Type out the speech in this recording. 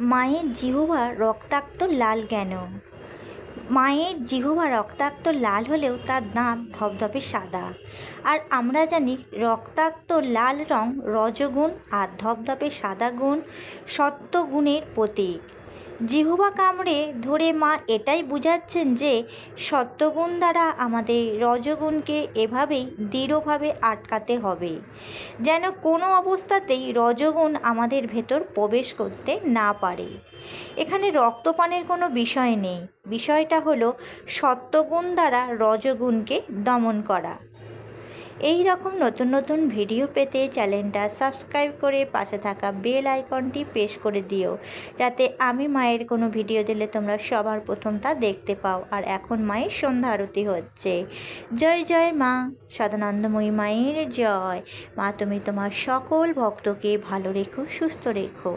মায়ের জিহ্বা রক্তাক্ত লাল কেন? মায়ের জিহ্বা রক্তাক্ত লাল হলেও তার দাঁত ধবধবে সাদা। আর আমরা জানি রক্তাক্ত লাল রং রজগুণ আর ধবধবে সাদা গুণ সত্ত্বগুণের প্রতীক। জিহ্বা কামড়ে ধরে মা এটাই বুঝাচ্ছেন যে সত্ত্বগুণ দ্বারা আমাদের রজগুণকে এভাবেই দৃঢ়ভাবে আটকাতে হবে, যেন কোনো অবস্থাতেই রজগুণ আমাদের ভেতর প্রবেশ করতে না পারে। এখানে রক্তপানের কোনো বিষয় নেই, বিষয়টা হলো সত্ত্বগুণ দ্বারা রজগুণকে দমন করা। এই রকম নতুন নতুন ভিডিও পেতে চ্যানেলটা সাবস্ক্রাইব করে পাশে থাকা বেল আইকনটি প্রেস করে দিও, যাতে আমি মায়ের কোনো ভিডিও দিলে তোমরা সবার প্রথম তা দেখতে পাও। আর এখন মায়ের সন্ধ্যা আরতি হচ্ছে। জয় জয় মা, সদানন্দময়ী মায়ের জয়। মা তুমি তোমার সকল ভক্তকে ভালো রেখো, সুস্থ রেখো।